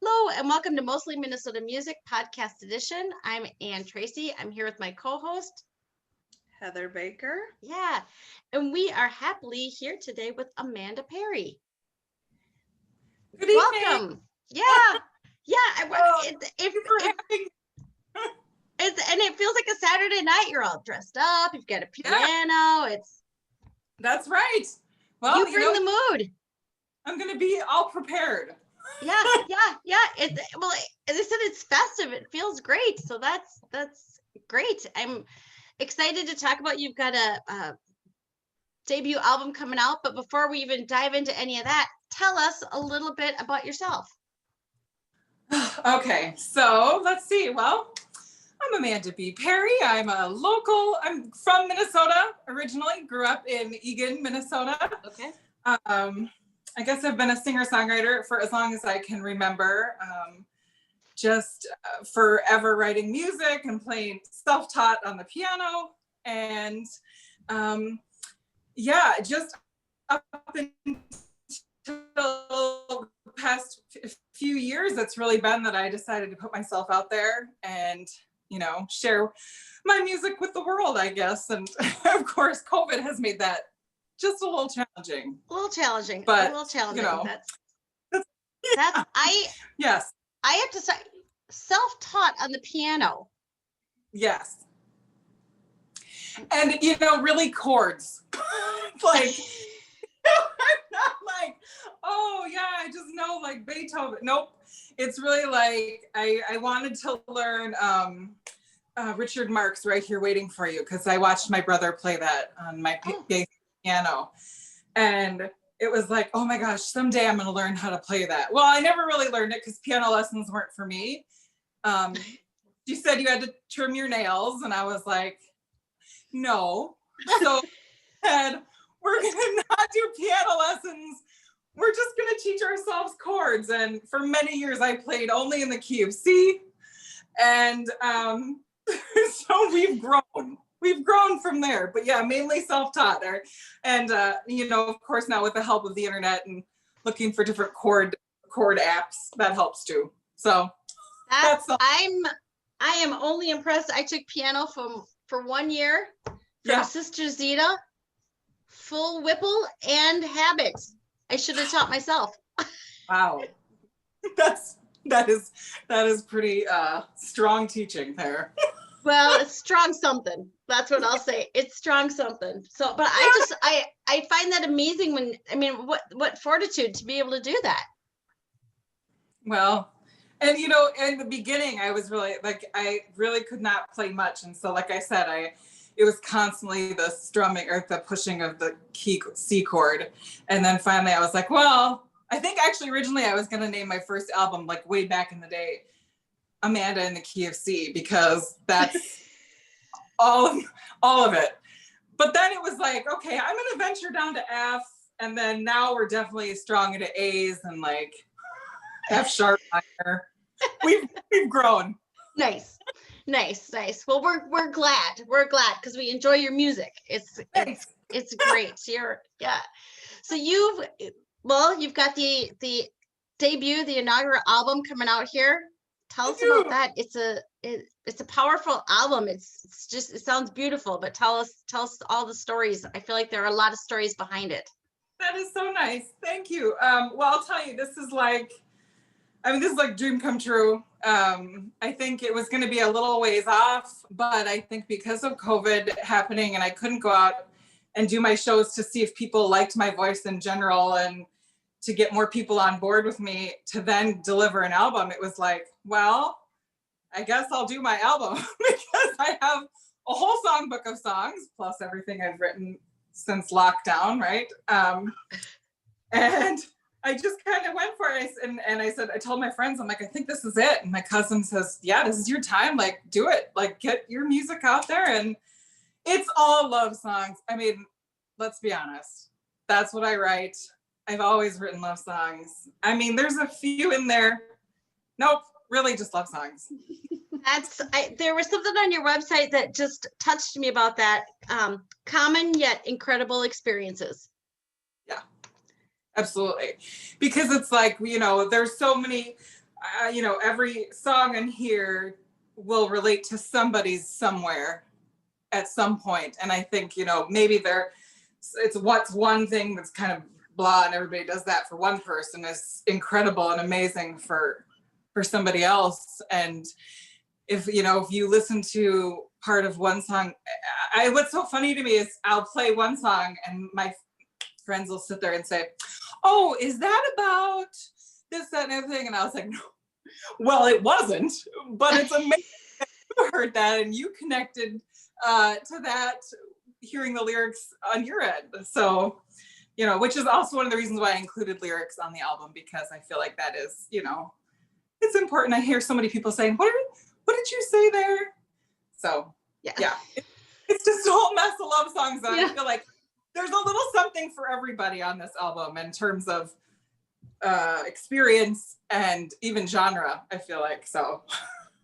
Hello and welcome to Mostly Minnesota Music Podcast Edition. I'm Ann Tracy. I'm here with my co-host, Heather Baker. Yeah, and we are happily here today with Amanda Perry. Good evening. Welcome. Yeah. And it feels like a Saturday night. You're all dressed up. You've got a piano. That's right. Well, you bring the mood. I'm going to be all prepared. Yeah. As I said, it's festive. It feels great. So that's great. I'm excited to talk about. You've got a debut album coming out, but before we even dive into any of that, tell us a little bit about yourself. Okay, so let's see. Well, I'm Amanda B. Perry. I'm from Minnesota originally, grew up in Eagan, Minnesota. Okay. I guess I've been a singer-songwriter for as long as I can remember. Just forever writing music and playing self-taught on the piano. And just up until the past few years, it's really been that I decided to put myself out there and, share my music with the world, I guess. And of course, COVID has made that just a little challenging. But yes. I have to say, self-taught on the piano. Yes. And really chords. Like I'm not like, oh yeah, I just know like Beethoven. Nope. It's really like I wanted to learn Richard Marx Right Here Waiting for You, because I watched my brother play that on my piano. And it was like, oh my gosh, someday I'm going to learn how to play that. Well, I never really learned it because piano lessons weren't for me. You said you had to trim your nails, and I was like, no. So I said, we're going to not do piano lessons. We're just going to teach ourselves chords. And for many years, I played only in the key of C. And so we've grown from there. But yeah, mainly self-taught. And of course, now with the help of the internet and looking for different chord apps, that helps too. So that's all. I am only impressed. I took piano for 1 year from Sister Zita, full Whipple and Habit. I should have taught myself. Wow. That is pretty strong teaching there. Well, it's strong something. That's what I'll say. It's strong something. So, but I find that amazing what fortitude to be able to do that. Well, and in the beginning, I was really I really could not play much. And so, like I said, it was constantly the strumming or the pushing of the key C chord. And then finally I was like, well, I think actually originally I was going to name my first album, like way back in the day, Amanda in the Key of C, because that's all of it. But then it was like, okay, I'm going to venture down to F. And then now we're definitely strong into A's and like F sharp minor. We've grown. Nice. Well, we're glad because we enjoy your music. It's great. So you've got the debut, the inaugural album coming out here. Tell us about that. It's a powerful album. It sounds beautiful, but tell us all the stories. I feel like there are a lot of stories behind it. That is so nice. Thank you. Well, I'll tell you, this is like dream come true. I think it was going to be a little ways off, but I think because of COVID happening and I couldn't go out and do my shows to see if people liked my voice in general and to get more people on board with me to then deliver an album, it was like, well, I guess I'll do my album because I have a whole songbook of songs plus everything I've written since lockdown, right? And I just kind of went for it. And I said, I told my friends, I'm like, I think this is it. And my cousin says, yeah, this is your time. Like, do it. Like, get your music out there. And it's all love songs. I mean, let's be honest. That's what I write. I've always written love songs. I mean, there's a few in there. Nope, really just love songs. There was something on your website that just touched me about that. Common yet incredible experiences. Yeah, absolutely. Because it's like, there's so many you know, every song in here will relate to somebody's somewhere at some point. And I think, you know, maybe it's what's one thing that's kind of blah and everybody does that for one person is incredible and amazing for somebody else. And if, you know, if you listen to part of one song, what's so funny to me is I'll play one song and my friends will sit there and say, oh, is that about this, that, and everything? And I was like, no. Well, it wasn't, but it's amazing that you heard that and you connected to that, hearing the lyrics on your end. So, you know, which is also one of the reasons why I included lyrics on the album, because I feel like that is, you know, it's important. I hear so many people saying, what did you say there? So yeah, it's just a whole mess of love songs that I feel like there's a little something for everybody on this album in terms of experience and even genre, I feel like. So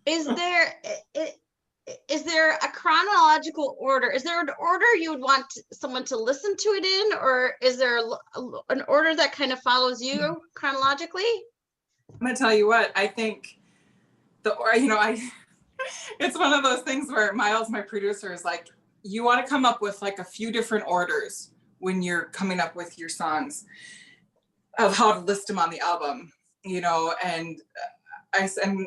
is there a chronological order? Is there an order you would want someone to listen to it in, or is there an order that kind of follows you chronologically? I'm gonna tell you what, I think it's one of those things where Miles, my producer, is like, you want to come up with like a few different orders when you're coming up with your songs of how to list them on the album, you know. And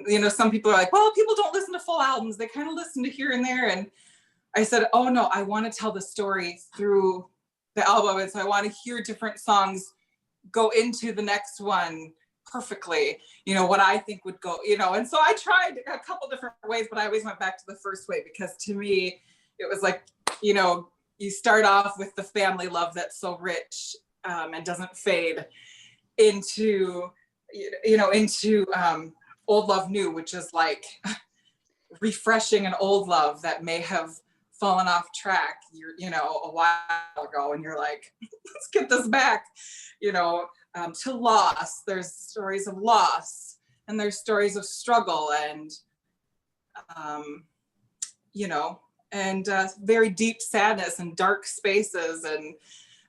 you know, some people are like, well, people don't listen to full albums, they kind of listen to here and there. And I said, oh no, I want to tell the story through the album, and so I want to hear different songs go into the next one perfectly, you know, what I think would go, you know. And so I tried a couple different ways, but I always went back to the first way, because to me it was like, you know, you start off with the family love that's so rich and doesn't fade into, you know, into old love new, which is like refreshing an old love that may have fallen off track, you know, a while ago, and you're like, let's get this back, you know. To loss, there's stories of loss, and there's stories of struggle, and you know, and very deep sadness and dark spaces, and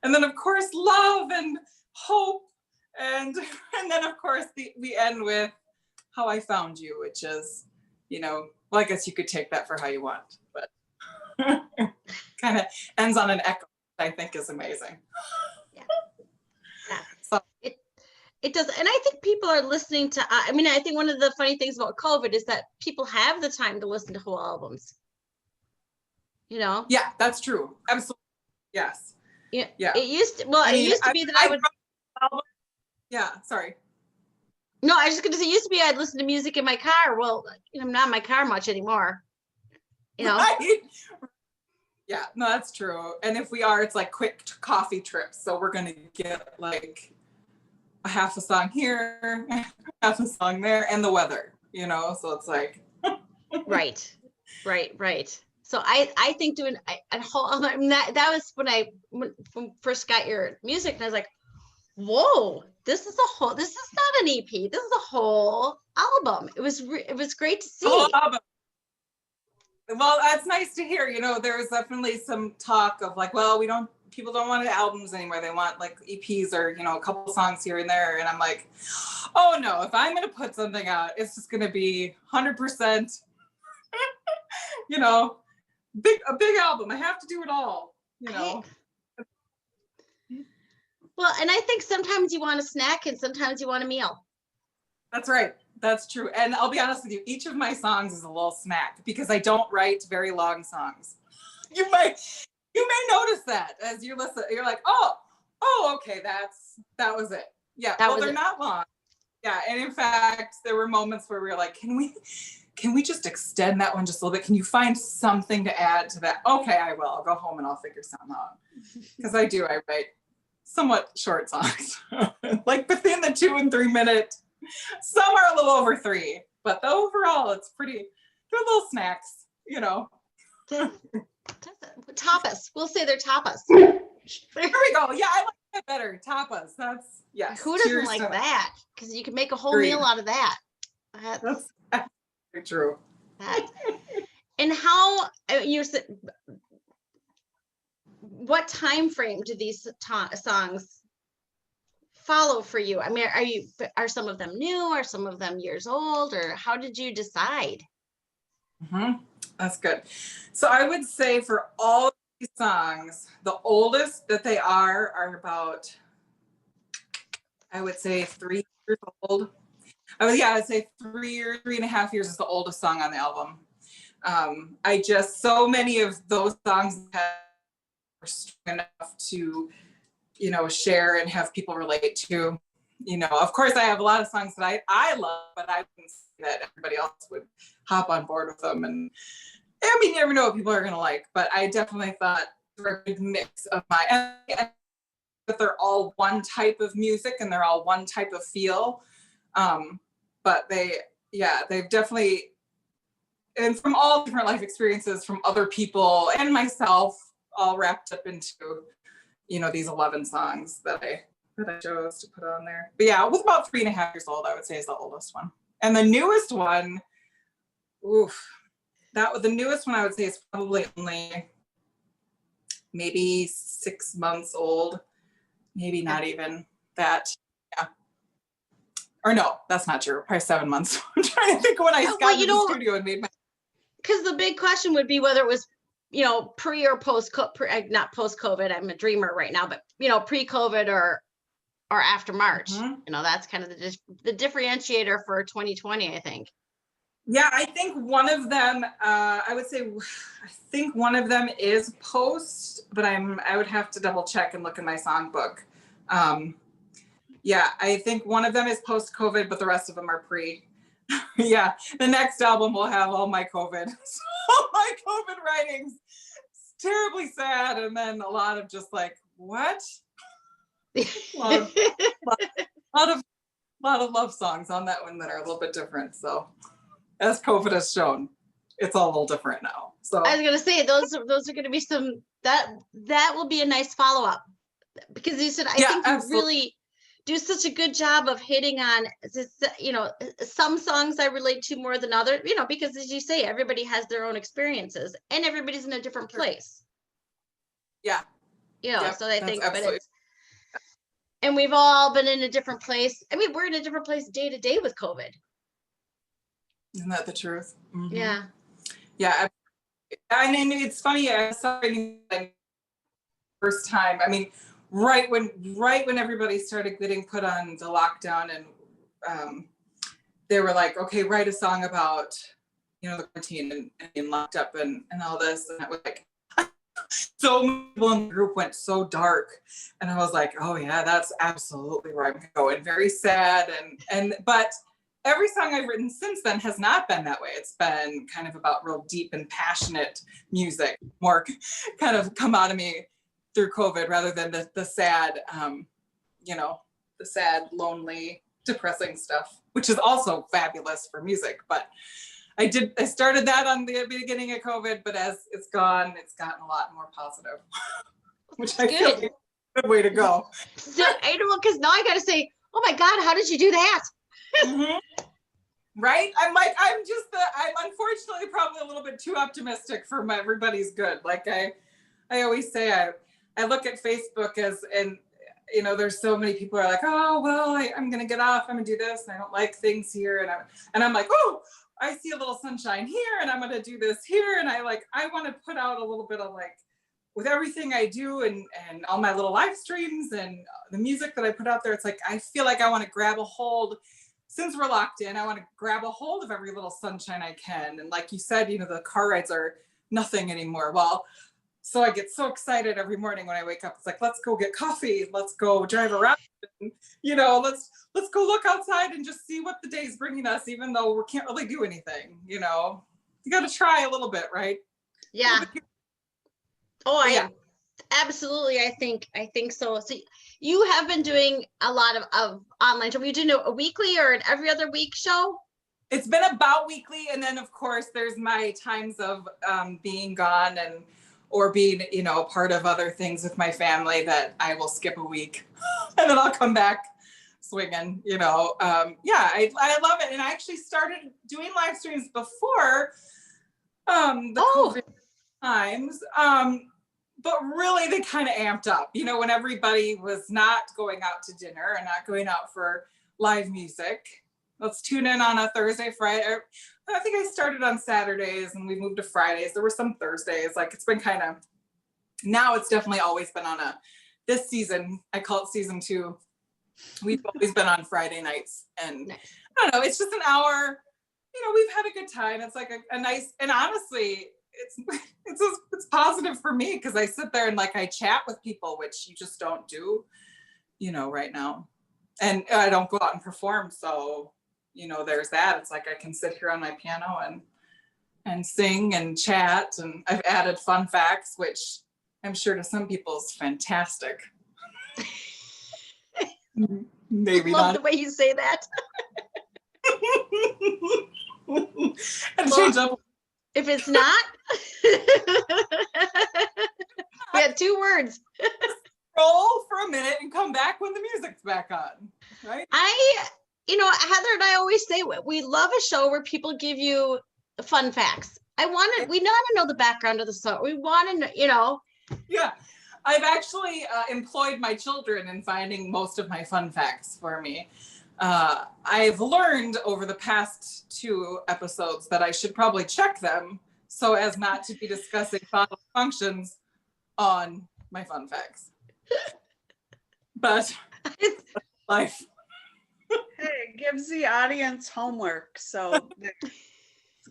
then of course love and hope, and then of course we end with How I Found You, which is, you know, well, I guess you could take that for how you want, but kind of ends on an echo, I think is amazing. So it does. And I think people are listening to, I mean, I think one of the funny things about COVID is that people have the time to listen to whole albums, you know? Yeah, that's true. Absolutely. Yes. Yeah. Yeah. It used to, well, it used to be that I would. Yeah, sorry. No, I was just going to say, it used to be I'd listen to music in my car. Well, you know, I'm not in my car much anymore, you know? Right. Yeah, no, that's true. And if we are, it's like quick coffee trips. So we're going to get like a half a song here, half a song there, and the weather, you know? So it's like. Right. So I think doing a whole, I mean, that was when I first got your music, and I was like, whoa, this is not an EP. This is a whole album. It was great to see. Well, that's nice to hear. You know, there was definitely some talk of like, well, people don't want albums anymore. They want like EPs or, you know, a couple songs here and there. And I'm like, oh no, if I'm going to put something out, it's just going to be 100%, you know, a big album. I have to do it all, you know. Well, and I think sometimes you want a snack and sometimes you want a meal. That's right. That's true. And I'll be honest with you, each of my songs is a little snack because I don't write very long songs. You may notice that as you listen. You're like, oh, okay, that was it. Yeah. Well, they're not long. Yeah. And in fact, there were moments where we were like, can we just extend that one just a little bit? Can you find something to add to that? Okay, I will. I'll go home and I'll figure something out. Because I write somewhat short songs, like within the 2 and 3 minute. Some are a little over 3, but overall it's pretty. They're little snacks, you know. Tapas. We'll say they're tapas. There we go. Yeah, I like that better. Tapas. That's yes. Who doesn't like that? Because you can make a whole meal out of that. That's very true. And how you said? What time frame do these songs follow for you? I mean, are some of them new? Are some of them years old? Or how did you decide? That's good. So I would say for all these songs, the oldest that they are about, I would say 3 years old. I'd say 3.5 years is the oldest song on the album. So many of those songs are strong enough to, share and have people relate to. Of course, I have a lot of songs that I love, but I wouldn't say that everybody else would hop on board with them. And I mean, you never know what people are going to like, but I definitely thought they were a good mix of and that they're all one type of music and they're all one type of feel. But they've definitely, and from all different life experiences from other people and myself, all wrapped up into, these 11 songs that I chose to put on there. But yeah, it was about 3.5 years old, I would say, is the oldest one. And the newest one, the newest one I would say is probably only maybe 6 months old, maybe not even that. Yeah. Or no, that's not true. Probably 7 months. I'm trying to think of when I got into the studio and made my. Because the big question would be whether it was, pre or post, not post COVID. I'm a dreamer right now, but pre-COVID or after March. That's kind of the differentiator for 2020, I think. Yeah, I think one of them, I think one of them is post, but I would have to double check and look in my songbook. Yeah, I think one of them is post-COVID, but the rest of them are pre. Yeah, the next album will have all my COVID. All my COVID writings. It's terribly sad, and then a lot of just like, what? A lot of love songs on that one that are a little bit different. So, as COVID has shown, it's all a little different now. So I was gonna say those are gonna be some that will be a nice follow-up, because you said I think you really do such a good job of hitting on some songs I relate to more than others, because as you say, everybody has their own experiences and everybody's in a different place. Yeah. So I think, and we've all been in a different place. I mean, we're in a different place day to day with COVID. Isn't that the truth? Mm-hmm. Yeah. Yeah. I mean, it's funny. I saw it first time. I mean, right when everybody started getting put on the lockdown, and they were like, okay, write a song about, the quarantine and being locked up and all this. And it was like, so many people in the group went so dark. And I was like, oh yeah, that's absolutely where I'm going. Very sad. But every song I've written since then has not been that way. It's been kind of about real deep and passionate music, more kind of come out of me through COVID rather than the sad, the sad, lonely, depressing stuff, which is also fabulous for music. But I started that on the beginning of COVID, but as it's gotten a lot more positive, which I feel like a good way to go. So, because now I got to say, oh my God, how did you do that? Mm-hmm. Right? I'm unfortunately probably a little bit too optimistic for everybody's good. Like I always say, I look at Facebook there's so many people are like, oh, well, I'm going to get off. I'm going to do this. And I don't like things here. And I'm like, oh, I see a little sunshine here and I'm going to do this here. And I want to put out a little bit of with everything I do and all my little live streams and the music that I put out there, it's like, I feel like I want to grab a hold. Since we're locked in, I want to grab a hold of every little sunshine I can. And like you said, the car rides are nothing anymore. Well, so I get so excited every morning when I wake up. It's like, let's go get coffee. Let's go drive around. And, let's go look outside and just see what the day's bringing us, even though we can't really do anything. You got to try a little bit, right? Yeah. Absolutely. I think so. So you have been doing a lot of online. Are you doing a weekly or an every other week show? It's been about weekly. And then of course there's my times of being gone or being, part of other things with my family that I will skip a week and then I'll come back swinging, I love it. And I actually started doing live streams before the COVID times. but really they kind of amped up, you know, when everybody was not going out to dinner and not going out for live music. Let's tune in on a Thursday, Friday. I think I started on Saturdays and we moved to Fridays. There were some Thursdays. Like it's been kind of, now it's definitely always been on this season, I call it season 2. We've always been on Friday nights. And Nice. I don't know, it's just an hour, you know, we've had a good time. It's like a nice, and honestly, it's positive for me because I sit there and like I chat with people, which you just don't do, you know, right now. And I don't go out and perform. So, you know, there's that. It's like I can sit here on my piano and sing and chat. And I've added fun facts, which I'm sure to some people is fantastic. Maybe Love not. the way you say that. And change up. If it's not, we had 2 words. Roll for a minute and come back when the music's back on, right? You know, Heather and I always say we love a show where people give you fun facts. We want to know the background of the song. We want to know, you know. Yeah, I've actually employed my children in finding most of my fun facts for me. I've learned over the past 2 episodes that I should probably check them so as not to be discussing bodily functions on my fun facts. But life. Hey, it gives the audience homework, so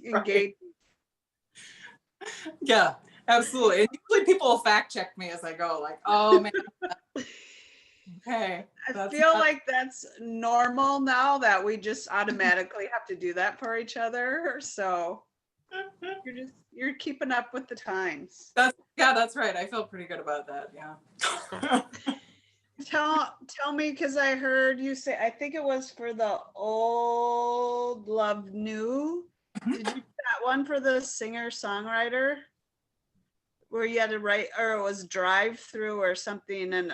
engage. Yeah, absolutely. And usually people will fact check me as I go, like, oh man. Okay. I feel like that's normal now that we just automatically have to do that for each other. So you're keeping up with the times. That's right. I feel pretty good about that. Yeah. Tell me, because I heard you say, I think it was for the Old Love New. Did you do that one for the singer-songwriter? Where you had to write, or it was Drive Through or something, and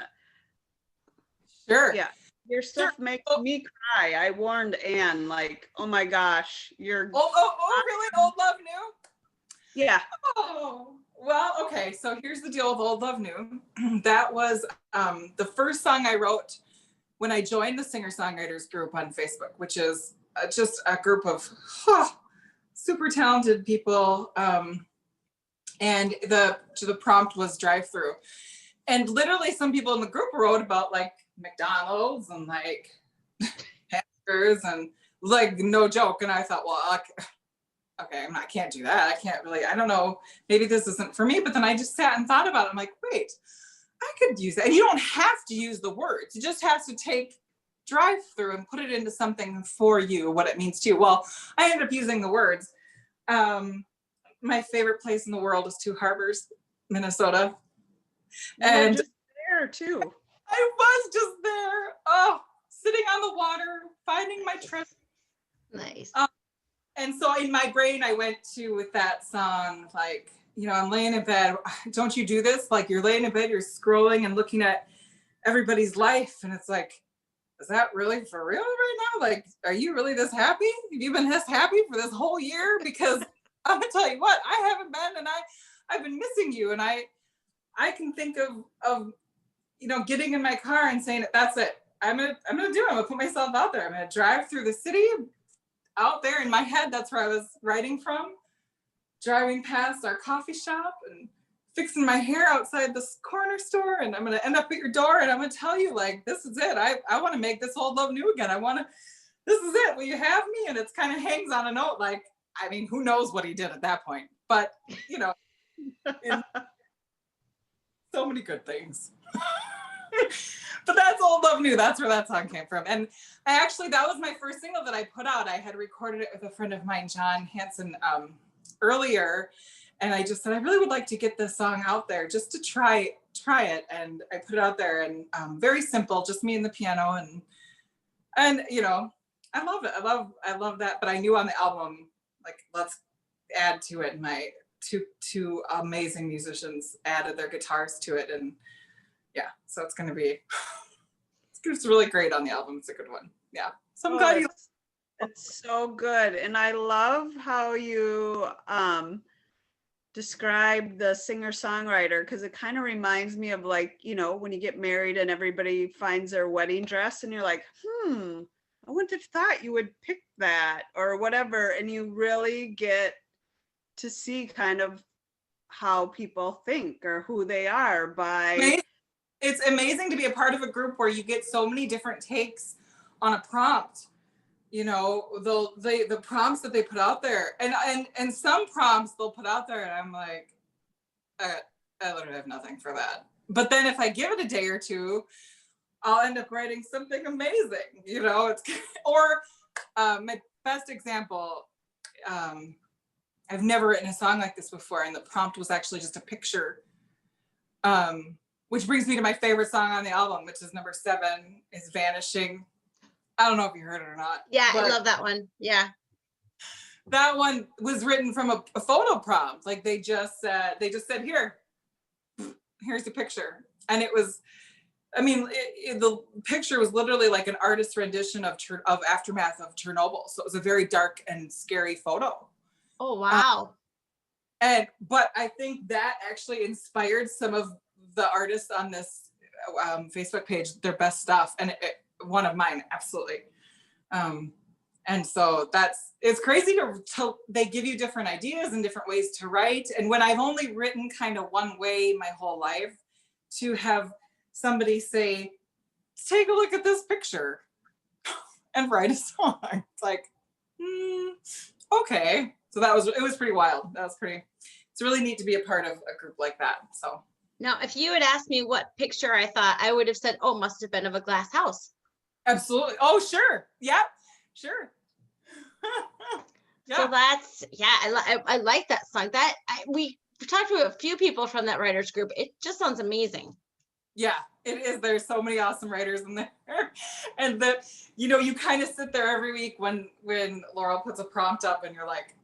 Sure. yeah, your stuff makes me cry. I warned Anne, like, oh my gosh, you're really? Old Love New? Yeah. Oh, well, okay. So here's the deal with Old Love New. That was the first song I wrote when I joined the singer-songwriters group on Facebook, which is just a group of super talented people. And the prompt was Drive Through. And literally some people in the group wrote about like McDonald's and like hamburgers and like no joke. And I thought, well, okay, I can't do that. I can't really, I don't know, maybe this isn't for me. But then I just sat and thought about it. I'm like, wait, I could use that. And you don't have to use the words. You just have to take Drive Through and put it into something for you, what it means to you. Well, I ended up using the words. My favorite place in the world is Two Harbors, Minnesota. And just there too. I was just there, sitting on the water, finding my treasure. Nice. And so in my brain, I went to with that song, like, you know, I'm laying in bed. Don't you do this? Like you're laying in bed, you're scrolling and looking at everybody's life. And it's like, is that really for real right now? Like, are you really this happy? Have you been this happy for this whole year? Because I'm gonna tell you what, I haven't been, and I've been missing you. And I can think of, you know, getting in my car and saying, that's it. I'm gonna do it. I'm gonna put myself out there. I'm gonna drive through the city out there in my head. That's where I was writing from, driving past our coffee shop and fixing my hair outside this corner store. And I'm gonna end up at your door and I'm gonna tell you, like, this is it. I want to make this Old Love New again. This is it. Will you have me? And it's kind of hangs on a note. Like, I mean, who knows what he did at that point, but you know, so many good things. But that's Old Love New. That's where that song came from. And that was my first single that I put out. I had recorded it with a friend of mine, John Hansen, earlier. And I just said, I really would like to get this song out there just to try it. And I put it out there, and very simple, just me and the piano. And you know, I love it. I love that. But I knew on the album, like, let's add to it. And my two amazing musicians added their guitars to it. And yeah, so it's really great on the album. It's a good one. Yeah. So I'm glad it's so good. And I love how you describe the singer-songwriter, because it kind of reminds me of like, you know, when you get married and everybody finds their wedding dress and you're like, I wouldn't have thought you would pick that or whatever. And you really get to see kind of how people think or who they are by. It's amazing to be a part of a group where you get so many different takes on a prompt. You know, the prompts that they put out there, and some prompts they'll put out there, and I'm like, I literally have nothing for that. But then if I give it a day or two, I'll end up writing something amazing. You know, it's or my best example. I've never written a song like this before, and the prompt was actually just a picture. Which brings me to my favorite song on the album, which is number 7, is Vanishing. I don't know if you heard it or not. Yeah, I love that one. Yeah. That one was written from a photo prompt. Like they just said, here's the picture. And it was, I mean, the picture was literally like an artist's rendition of aftermath of Chernobyl. So it was a very dark and scary photo. Oh, wow. But I think that actually inspired some of the artists on this Facebook page, their best stuff. And one of mine, absolutely. And so it's crazy to they give you different ideas and different ways to write. And when I've only written kind of one way my whole life, to have somebody say, take a look at this picture and write a song. It's like, okay. So it was pretty wild. It's really neat to be a part of a group like that. So now, if you had asked me what picture I thought, I would have said, oh, must have been of a glass house. Absolutely. Oh, sure. Yeah, sure. Yeah. So that's, I like that song. We talked to a few people from that writers group. It just sounds amazing. Yeah, it is. There's so many awesome writers in there. And you kind of sit there every week when Laurel puts a prompt up and you're like,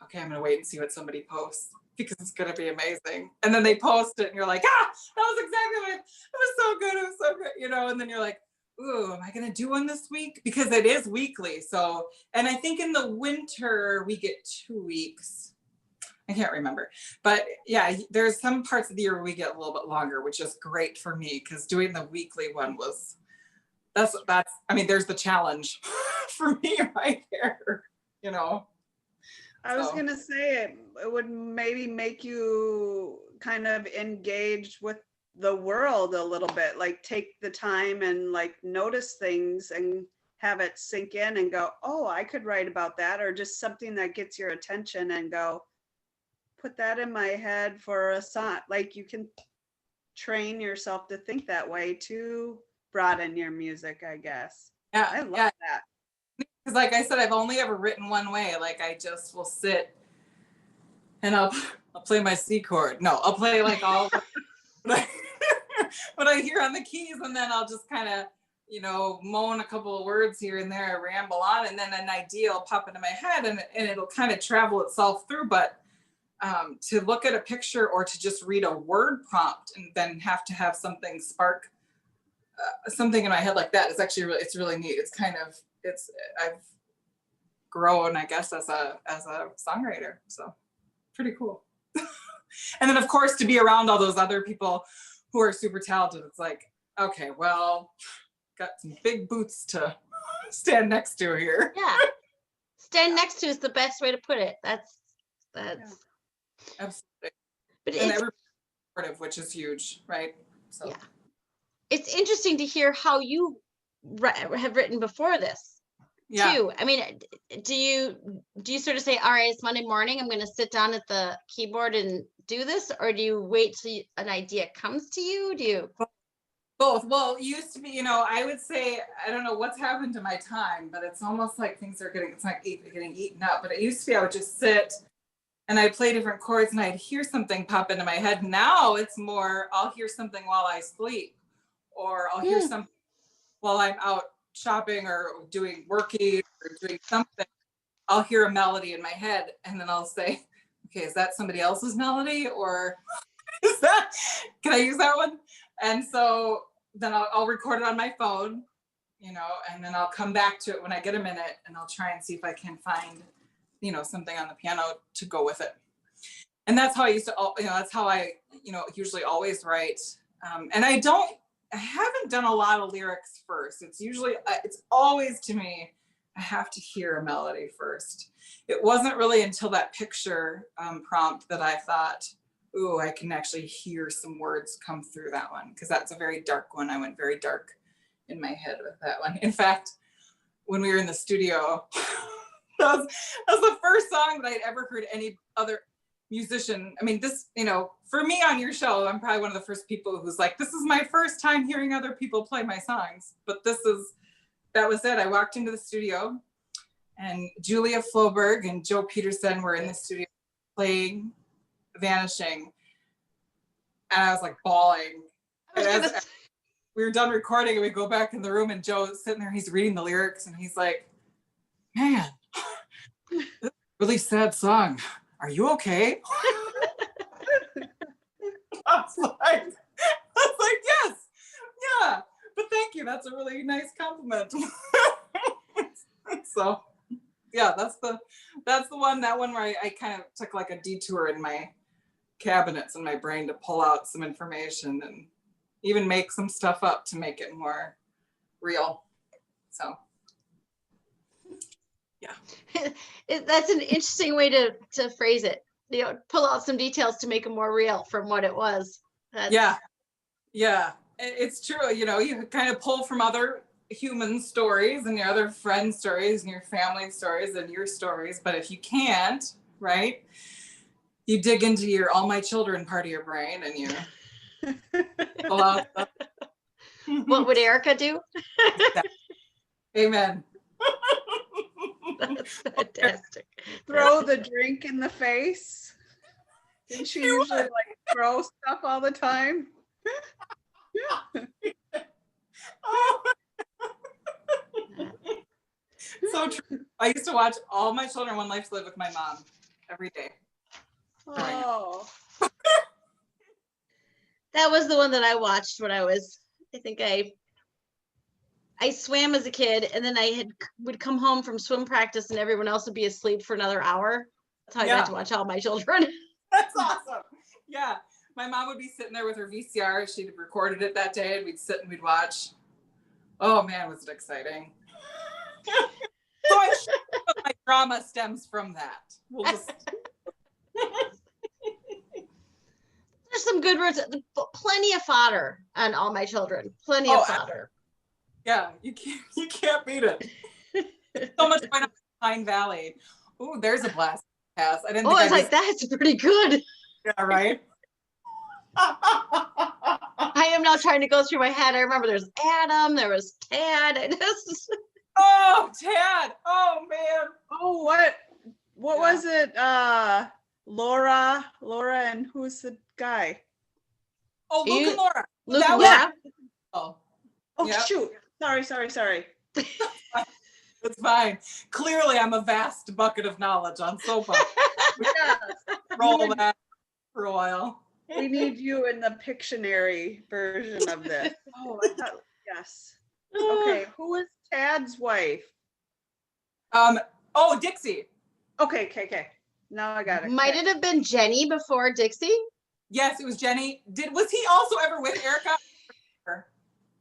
okay, I'm going to wait and see what somebody posts because it's going to be amazing. And then they post it and you're like, that was exactly what it was so good. It was so good. And then you're like, ooh, am I going to do one this week? Because it is weekly. So, and I think in the winter we get 2 weeks. I can't remember, but yeah, there's some parts of the year where we get a little bit longer, which is great for me because doing the weekly one that's, I mean, there's the challenge for me right here, I was going to say it would maybe make you kind of engage with the world a little bit, like take the time and like notice things and have it sink in and go, oh, I could write about that, or just something that gets your attention and go, put that in my head for a song. Like you can train yourself to think that way to broaden your music, I guess. Yeah, I love that. Because like I said, I've only ever written one way. Like I just will sit and I'll play my C chord. No, I'll play like all what I hear on the keys, and then I'll just kind of, moan a couple of words here and there, ramble on, and then an idea will pop into my head and it'll kind of travel itself through. But to look at a picture or to just read a word prompt and then have to have something spark something in my head like that is actually it's really neat. I've grown, I guess, as a songwriter. So pretty cool. And then of course to be around all those other people who are super talented, it's like, okay, well, got some big boots to stand next to here. Yeah. Stand next to is the best way to put it. That's yeah. Absolutely. But and everybody's supportive, which is huge, right? So yeah. It's interesting to hear how you have written before this too. I mean, do you sort of say, all right, it's Monday morning, I'm going to sit down at the keyboard and do this, or do you wait till an idea comes to you? Do you? Both. Well, it used to be, I would say, I don't know what's happened to my time, but it's almost like things are it's not getting eaten up. But it used to be I would just sit and I'd play different chords and I'd hear something pop into my head. Now it's more, I'll hear something while I sleep, or I'll hear something while I'm out shopping or working or doing something. I'll hear a melody in my head and then I'll say, okay, is that somebody else's melody, or can I use that one? And so then I'll record it on my phone, and then I'll come back to it when I get a minute and I'll try and see if I can find, something on the piano to go with it. And that's how I used to, that's how I, usually always write. And I haven't done a lot of lyrics first. It's usually, it's always to me, I have to hear a melody first. It wasn't really until that picture prompt that I thought, ooh, I can actually hear some words come through that one, because that's a very dark one. I went very dark in my head with that one. In fact, when we were in the studio, that was the first song that I'd ever heard any other musician. I mean, this, for me on your show, I'm probably one of the first people who's like, this is my first time hearing other people play my songs. But that was it. I walked into the studio and Julia Floberg and Joe Peterson were in the studio playing Vanishing. And I was like bawling. And as we were done recording and we go back in the room and Joe's sitting there, he's reading the lyrics and he's like, man, this is a really sad song. Are you okay? I was like, yes, yeah, but thank you. That's a really nice compliment. So yeah, that's the one, where I kind of took like a detour in my cabinets in my brain to pull out some information and even make some stuff up to make it more real. So yeah. That's an interesting way to phrase it. Pull out some details to make it more real from what it was. Yeah. It's true. You kind of pull from other human stories and your other friends' stories and your family stories and your stories. But if you can't, right, you dig into your all my children part of your brain and you pull out stuff. What would Erica do? Amen. That's fantastic. Throw the drink in the face. Didn't she usually like throw stuff all the time? So true. I used to watch All My Children, One Life to Live with my mom every day. Oh. That was the one that I watched when I think I swam as a kid, and then would come home from swim practice and everyone else would be asleep for another hour. That's how I got to watch All My Children. That's awesome. Yeah. My mom would be sitting there with her VCR. She'd recorded it that day and we'd sit and we'd watch. Oh man, was it exciting. So I'm sure my drama stems from that. We'll just... There's some good words, plenty of fodder on All My Children. Plenty of fodder. Yeah, you can't beat it. So much going on in Pine Valley. Ooh, there's a blast pass. I didn't. I was like, that's pretty good. Yeah, right. I am now trying to go through my head. I remember there's Adam, there was Tad. Oh, Tad. Oh man. Oh, what was it? Laura, and who's the guy? Oh, Luke and Laura. Luke and Laura. Oh, yep. Shoot. Sorry. It's fine. Clearly, I'm a vast bucket of knowledge on soap opera. Roll that for a while. We need you in the Pictionary version of this. Oh, I thought, yes. Okay, who is Tad's wife? Dixie. Okay. Now I got it. Might it have been Jenny before Dixie? Yes, it was Jenny. Was he also ever with Erica?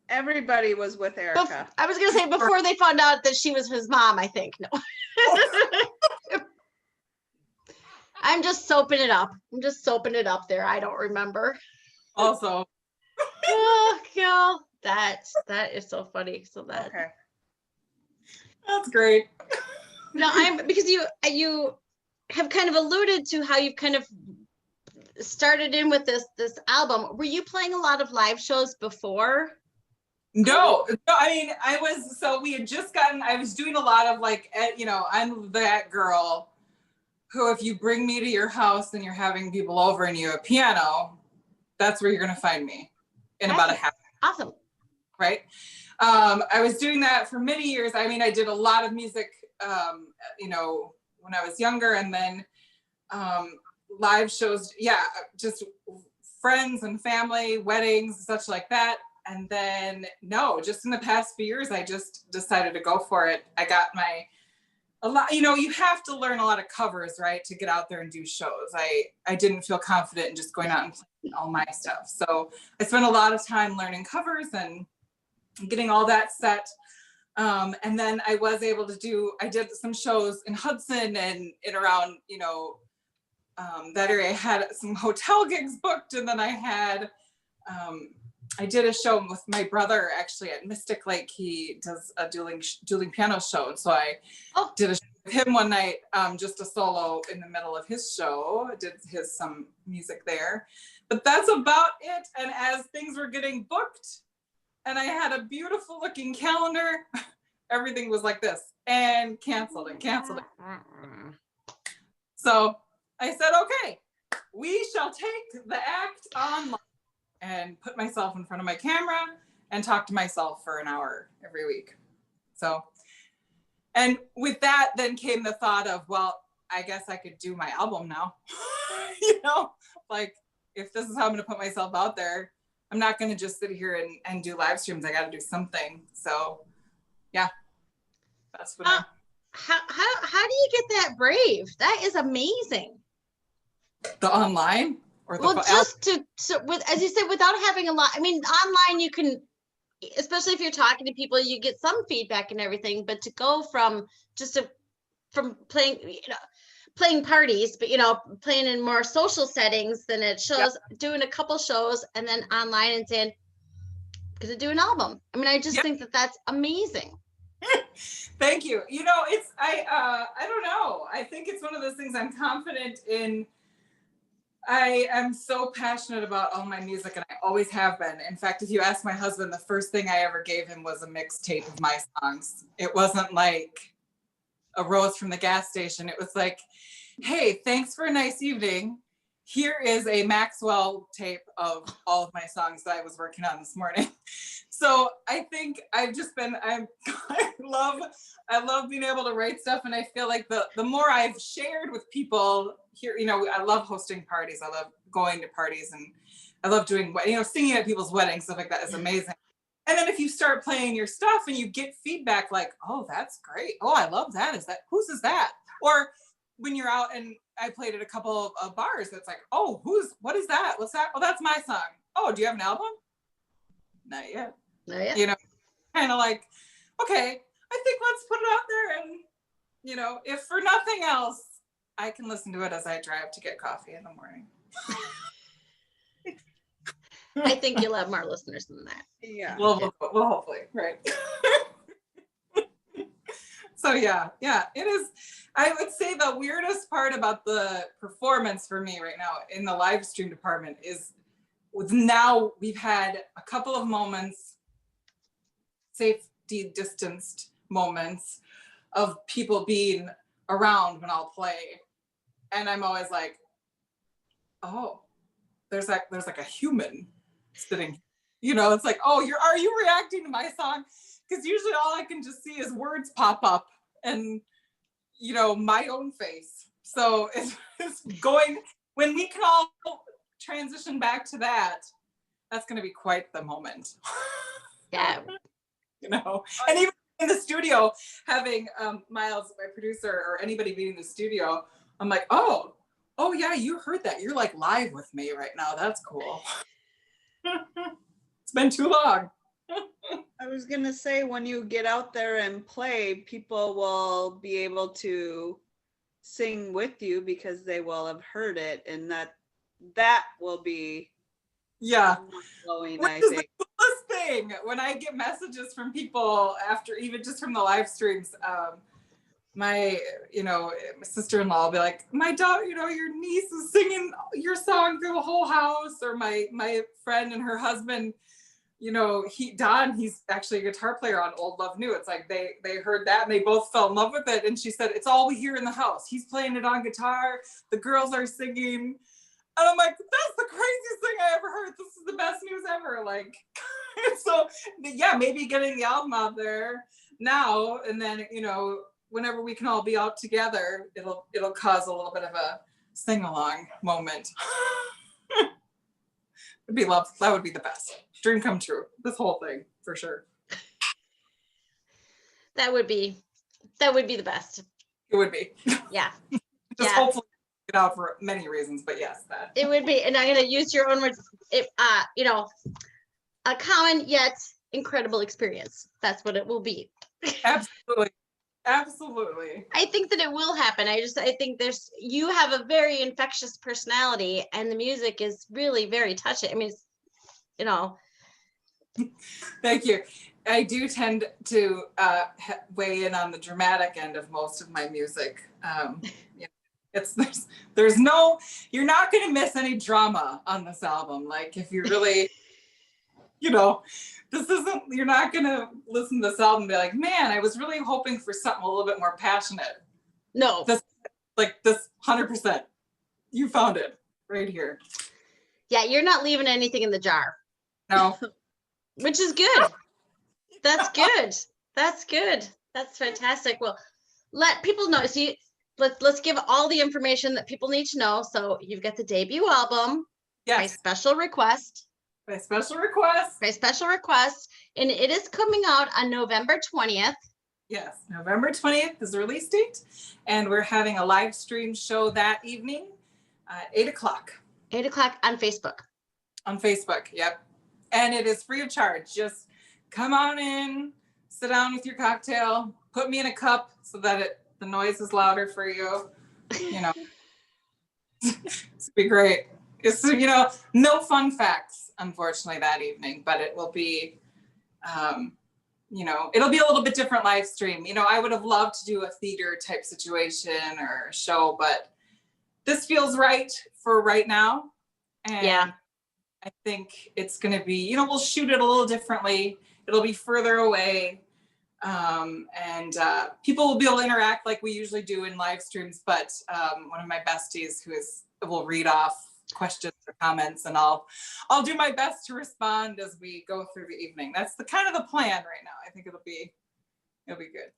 Everybody was with Erica. I was gonna say before they found out that she was his mom, I think. No. I'm just soaping it up. There. I don't remember. Also. Oh, girl. That is so funny. So okay. That's great. No, because you have kind of alluded to how you've kind of started in with this album. Were you playing a lot of live shows before? No, I mean, I was doing a lot of I'm that girl who, if you bring me to your house and you're having people over and you have a piano, that's where you're going to find me in about a half. Awesome. Right. I was doing that for many years. I mean, I did a lot of music, when I was younger, and then live shows. Yeah. Just friends and family, weddings, such like that. And then, just in the past few years, I just decided to go for it. I got my a lot, you know, you have to learn a lot of covers, right, to get out there and do shows. I didn't feel confident in just going out and playing all my stuff. So I spent a lot of time learning covers and getting all that set. And then I was able to I did some shows in Hudson and in around, you know, that area. I had some hotel gigs booked, and then I did a show with my brother actually at Mystic Lake. He does a dueling piano show. And so I did a show with him one night, just a solo in the middle of his show. I did some music there, but that's about it. And as things were getting booked and I had a beautiful looking calendar, everything was like this and canceled and canceled. So I said, okay, we shall take the act online and put myself in front of my camera and talk to myself for an hour every week. So, and with that then came the thought of, well, I guess I could do my album now. You know, like if this is how I'm gonna put myself out there, I'm not gonna just sit here and do live streams. I gotta do something. So yeah, that's what how do you get that brave? That is amazing. The online? Or well, just with, as you said, without having a lot, I mean, online you can, especially if you're talking to people, you get some feedback and everything, but to go from from playing, you know, playing parties, but, you know, playing in more social settings than it shows, doing a couple shows and then online and saying, gonna do an album. I mean, I just think that that's amazing. Thank you. You know, I don't know. I think it's one of those things I'm confident in. I am so passionate about all my music, and I always have been. In fact, if you ask my husband, the first thing I ever gave him was a mixtape of my songs. It wasn't like a rose from the gas station. It was like, hey, thanks for a nice evening. Here is a Maxwell tape of all of my songs that I was working on this morning. So I think I've just been, I love being able to write stuff. And I feel like the more I've shared with people here, you know, I love hosting parties. I love going to parties, and I love doing, you know, singing at people's weddings, stuff like that is amazing. And then if you start playing your stuff and you get feedback like, oh, that's great. Oh, I love that. Whose is that? Or when you're out, and I played at a couple of bars, that's like, oh, what is that? What's that? Oh, that's my song. Oh, do you have an album? Not yet. Not yet. You know, kind of like, okay, I think let's put it out there. And, you know, if for nothing else, I can listen to it as I drive to get coffee in the morning. I think you'll have more listeners than that. Yeah. Well, hopefully, right. So yeah, it is. I would say the weirdest part about the performance for me right now in the live stream department is now we've had a couple of moments, safety distanced moments of people being around when I'll play. And I'm always like, oh, there's like a human sitting, you know, it's like, oh, are you reacting to my song? Because usually all I can just see is words pop up and, you know, my own face. So it's going, when we can all transition back to that, that's going to be quite the moment. Yeah. You know, and even in the studio, having Miles, my producer, or anybody being in the studio, I'm like, oh yeah, you heard that. You're like live with me right now. That's cool. It's been too long. I was gonna say, when you get out there and play, people will be able to sing with you because they will have heard it, and that will be blowing, I think. The coolest thing when I get messages from people after, even just from the live streams, my sister-in-law will be like, my daughter, you know, your niece is singing your song through the whole house. Or my friend and her husband, you know, Don, he's actually a guitar player on Old Love New. It's like they heard that and they both fell in love with it. And she said, it's all we hear in the house. He's playing it on guitar. The girls are singing. And I'm like, that's the craziest thing I ever heard. This is the best news ever. Like, so yeah, maybe getting the album out there now, and then, you know, whenever we can all be out together, it'll cause a little bit of a sing-along moment. It'd be love. That would be the best. Dream come true. This whole thing, for sure. That would be the best. It would be. Yeah, Just Yeah. hopefully get out for many reasons, but yes, that. it would be. And I'm gonna use your own words. If you know, a common yet incredible experience. That's what it will be. Absolutely. Absolutely. I think that it will happen. I think you have a very infectious personality, and the music is really very touching. I mean, it's, you know, Thank you. I do tend to weigh in on the dramatic end of most of my music. You know, it's there's no, you're not going to miss any drama on this album. Like if you really, you know, this isn't, you're not going to listen to this album and be like, man, I was really hoping for something a little bit more passionate. no. This 100%. You found it right here. Yeah, you're not leaving anything in the jar, No. which is good. That's good. That's good. That's fantastic. Well, let people know. See, let's give all the information that people need to know. So you've got the debut album by Yes. special request. By special request. By special request, and it is coming out on November 20th. Yes, November 20th is the release date, and we're having a live stream show that evening at 8 o'clock 8 o'clock on Facebook. on Facebook. Yep. And it is free of charge. Just come on in, sit down with your cocktail, put me in a cup so that the noise is louder for you. You know, it's be great. It's, you know, no fun facts, unfortunately, that evening, but it will be, you know, it'll be a little bit different live stream. You know, I would have loved to do a theater type situation or a show, but this feels right for right now. And Yeah. I think it's going to be, you know, we'll shoot it a little differently. It'll be further away. And people will be able to interact like we usually do in live streams. But one of my besties will read off questions or comments, and I'll do my best to respond as we go through the evening. That's the kind of the plan right now. I think it'll be good.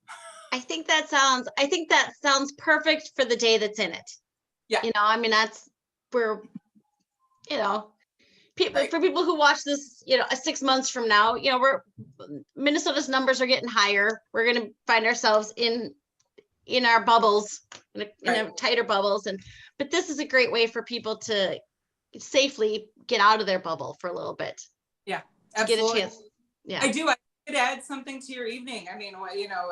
I think that sounds perfect for the day that's in it. Yeah. You know, I mean, that's where, you know, people, Right. for people who watch this, you know, 6 months from now, you know, Minnesota's numbers are getting higher. We're going to find ourselves in our bubbles, in a Right. tighter bubbles. But this is a great way for people to safely get out of their bubble for a little bit. Yeah, To get a absolutely. chance. Yeah. I do. I could add something to your evening. I mean, you know,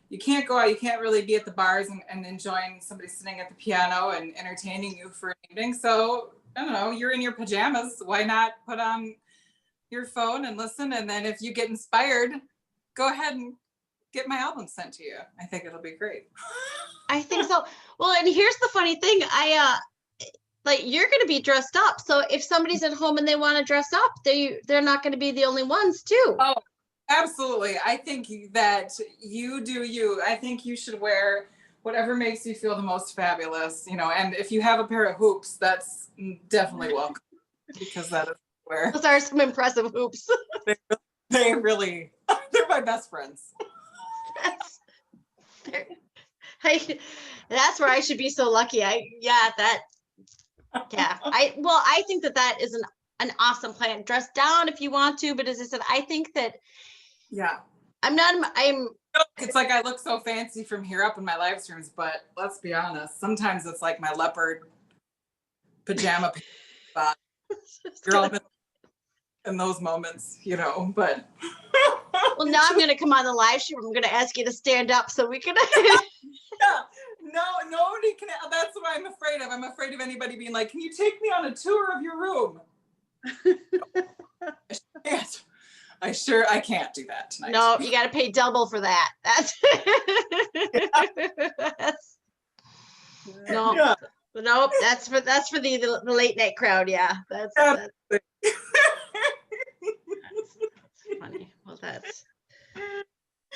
you can't go out. You can't really be at the bars and enjoying somebody sitting at the piano and entertaining you for an evening. So I don't know. You're in your pajamas. Why not put on your phone and listen? And then if you get inspired, go ahead and get my album sent to you. I think it'll be great. I think so. Well, and here's the funny thing. Like you're going to be dressed up. So if somebody's at home and they want to dress up, they're not going to be the only ones too. Oh, absolutely. I think that you do you. I think you should wear whatever makes you feel the most fabulous, you know, and if you have a pair of hoops, that's definitely welcome, because that is where Those are some impressive hoops. they really, they're my best friends. That's where I should be so lucky. I think that is an awesome plan. Dress down if you want to, but as I said, I think that Yeah. it's It's like I look so fancy from here up in my live streams, but let's be honest, sometimes it's like my leopard pajama spot. You're all in those moments, you know, but. well, now I'm going to come on the live stream. I'm going to ask you to stand up so we can. Yeah, no, nobody can. That's what I'm afraid of. I'm afraid of anybody being like, "Can you take me on a tour of your room?" I can't do that tonight. No, you got to pay double for that. No, Yeah. nope. That's for the late night crowd. Yeah, that's funny.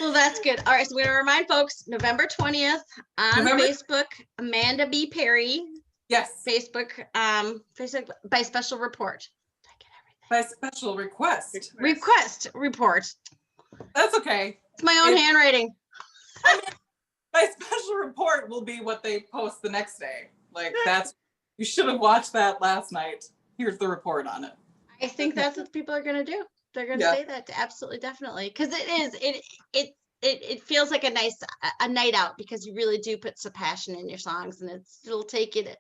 Well, that's good. All right, so we're gonna remind folks, November 20th on Facebook, Amanda B. Perry. Yes. Facebook by special report. By special request. Request report. That's okay. It's my own handwriting. I mean, my special report will be what they post the next day. Like you should have watched that last night. Here's the report on it. I think that's what people are gonna do. They're gonna say that absolutely, definitely, because it feels like a nice a night out because you really do put some passion in your songs, and it'll take it.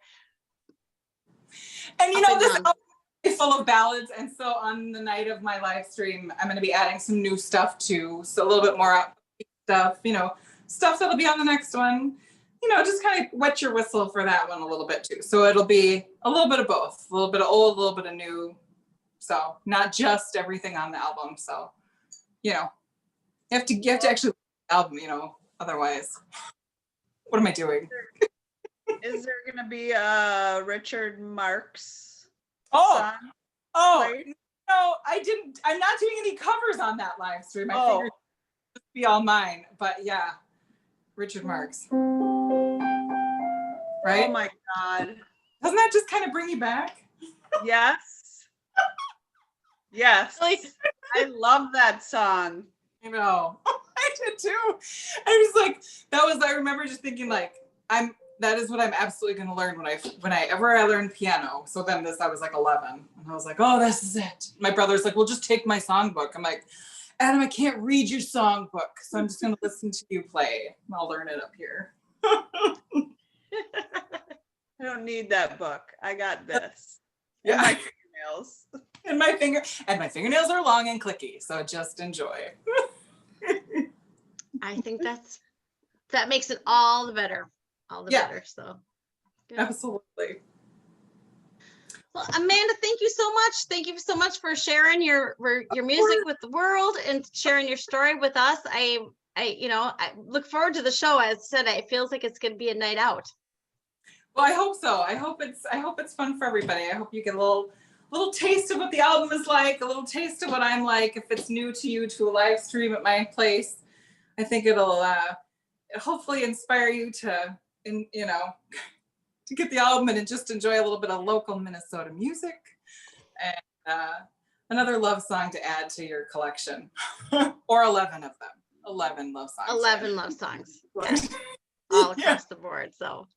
And you Up know, and this down. album is full of ballads, and so on the night of my live stream, I'm going to be adding some new stuff too. So a little bit more upbeat stuff, you know, stuff that'll be on the next one. You know, just kind of wet your whistle for that one a little bit too. So it'll be a little bit of both, a little bit of old, a little bit of new. So not just everything on the album. So, you know, you have to actually the album, you know, otherwise, what am I doing? Is there gonna be a Richard Marx Oh, song? no, I didn't. I'm not doing any covers on that live stream. I figured it'd be all mine. But yeah, Richard Marx. Right? Oh my God. Doesn't that just kind of bring you back? Yes. Yes. Really? I love that song. You know, I did too. I was like, I remember just thinking like, that is what I'm absolutely going to learn when I learn piano. So then I was like 11 and I was like, oh, this is it. My brother's like, well, just take my songbook. I'm like, Adam, I can't read your songbook. So I'm just going to listen to you play and I'll learn it up here. I don't need that book. I got this. Yeah. And my fingernails. And my fingernails are long and clicky. So just enjoy. I think that makes it all the better. All the better. So good. Absolutely. Well, Amanda, thank you so much. Thank you so much for sharing your music with the world and sharing your story with us. I look forward to the show. As I said, it feels like it's going to be a night out. Well, I hope so. I hope it's fun for everybody. I hope you get a little taste of what the album is like, a little taste of what I'm like. If it's new to you to a live stream at my place, I think it'll hopefully inspire you to get the album and just enjoy a little bit of local Minnesota music and another love song to add to your collection, or 11 of them. 11 love songs. 11 love songs. Yeah. All across the board. So.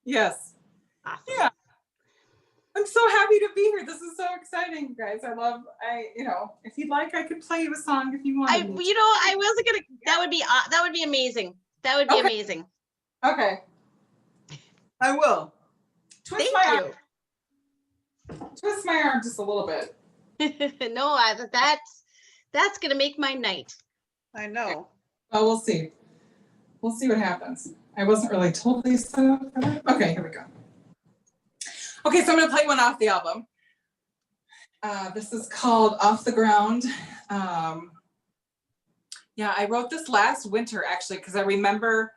Yes. Awesome. Yeah. I'm so happy to be here. This is so exciting, you guys. If you'd like, I could play you a song if you want. I wasn't gonna. That would be amazing. That would be amazing. Okay. I will. Twist my arm just a little bit. No, that's gonna make my night. I know. Well, we'll see. We'll see what happens. I wasn't really totally set up for that. Okay, here we go. Okay, so I'm going to play one off the album. This is called Off the Ground. I wrote this last winter, actually, because I remember,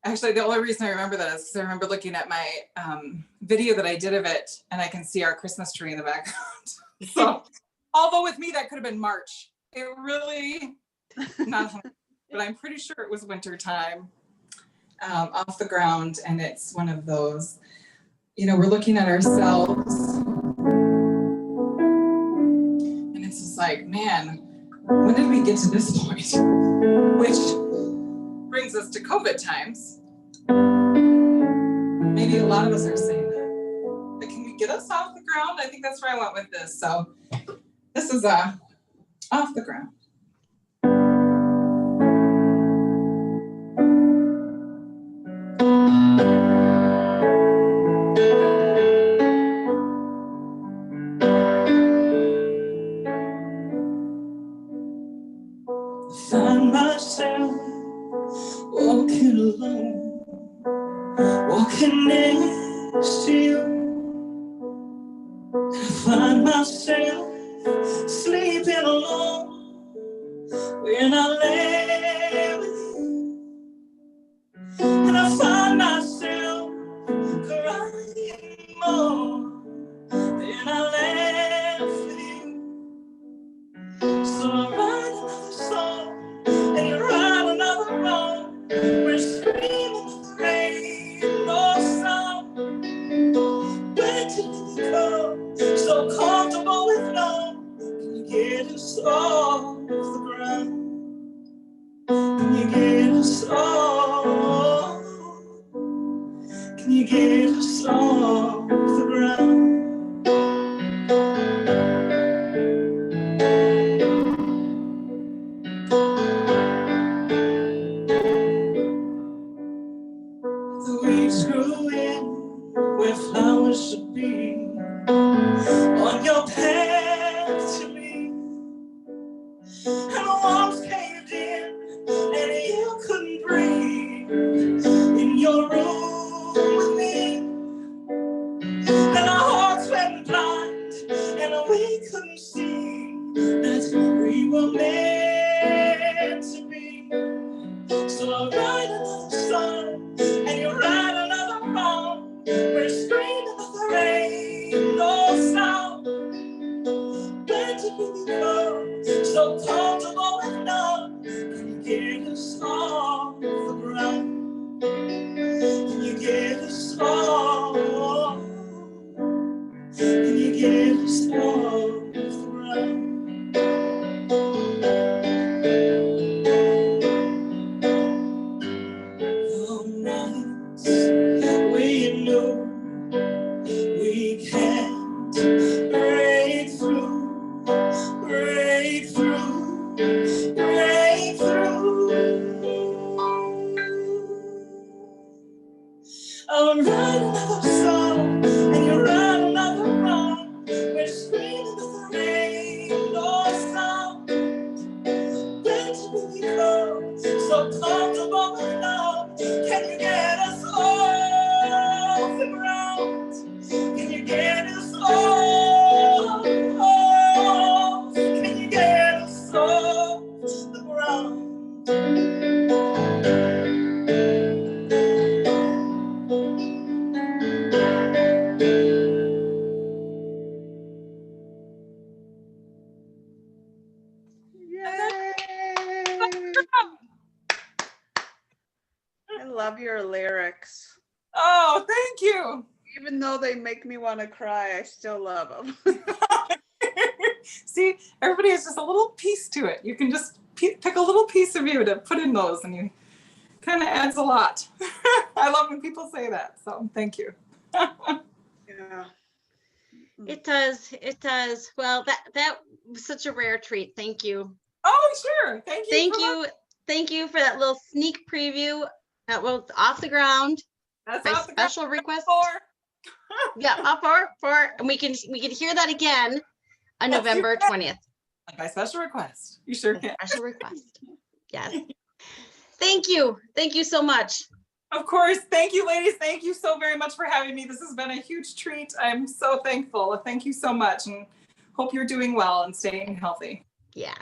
the only reason I remember that is because I remember looking at my video that I did of it, and I can see our Christmas tree in the background. So, although with me, that could have been March. It really, but I'm pretty sure it was winter time. Off the Ground, and it's one of those, we're looking at ourselves and it's just like, man, when did we get to this point? Which brings us to COVID times. Maybe a lot of us are saying that, but can we get us off the ground? I think that's where I went with this. So this is Off the Ground. Find myself walking alone, walking next to you. I find myself sleeping alone when I lay with you. And I find myself crying more than I left with you. So I write another song and you write another wrong. We're screaming the rain, no song. Where did we go? So comfortable with no. Can you get us off the ground? Can you get us off? Can you get us off the ground? The weeds grew in where flowers should be. On your path to me, and the walls caved in, and you couldn't breathe. In your room with me, and our hearts went blind, and we couldn't see that we were meant to be. So I write another song, and you write another wrong. We're screaming at the rain, no sound. Meant to be become so comfortable and numb. Can you get us off the ground? Can you get us off? Can you get us off the ground? The nights we knew we can't break through, break through, break through. I'll write another song, and you write another wrong. We're screaming at the rain, no sound. When to become so comfortable and numb? Can you get us off the ground? Can you get us off? Can you get us off the ground? Yay! I love your lyrics. Oh, thank you. Even though they make me want to cry, I still love them. See, everybody has just a little piece to it. You can just pick a little piece of you to put in those, and you kind of adds a lot. I love when people say that, so thank you. Yeah. It does. It does. Well, that was such a rare treat. Thank you. Oh, sure. Thank you. Thank for you. Thank you for that little sneak preview. That was off the ground. That's My off the special request. floor. Yeah, up for and we can hear that again on Yes, you November can. 20th. By special request. You sure can. Special request. Yes. Thank you. Thank you so much. Of course. Thank you, ladies. Thank you so very much for having me. This has been a huge treat. I'm so thankful. Thank you so much, and hope you're doing well and staying healthy. Yeah.